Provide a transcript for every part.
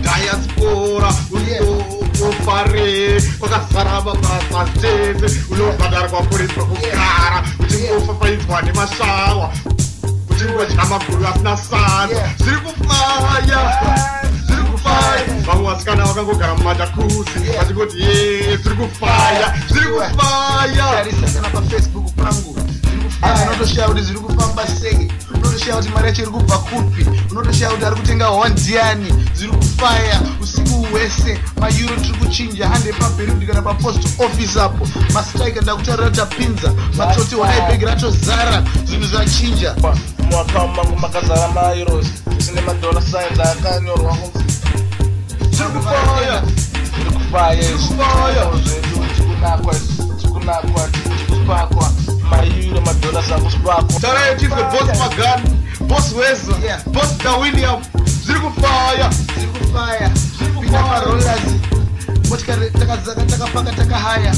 Diaspora, fare cosa sarava francese, uno badar kwa polisi kwa kukara, uchingo fafaizwa ni mashawa, uchingo chama kuru asna sana, zirikufaya, vangu wasikana wakangogara mumadakusi, vachingoti zirikufaya. Tarisana pa Facebook pangu, unotoshauri kuti zviri kufamba sei, unotoshauri kuti mari yacho iri kubva kupi, unotoshauri kuti ari kutenga hondiani, zviri kufaya usiku hwese. Maeuro tiri kuchinja hande paberudi kana papost office apo, mastrike ndakutarira tapinza, matoti onai bhegi ratozara, zvinhu zvachinja. Muaccount mangu makazara maeuros, zvisine madola signs akanyorwa kunzi zirikufaya. Tikunakwa tikupakwa maeuro madola zakusipakwa. Tarai tizwe boss Magani, boss Weza, boss DaWilliam, zirikufaya. Pina marollers, motikari takazaka takapaka takahaya,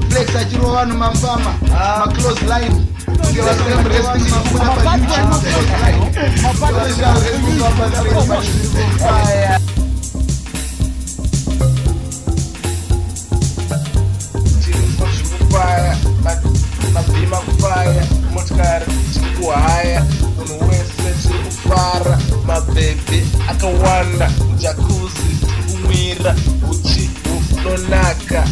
flex achiro vanhu mambama, maclose line. Mabima kufaya, motikari kuhaya, munhu wese chiri kufara, mabhebhe akawanda, jacuzzi, kumwira, uchi, unonaka.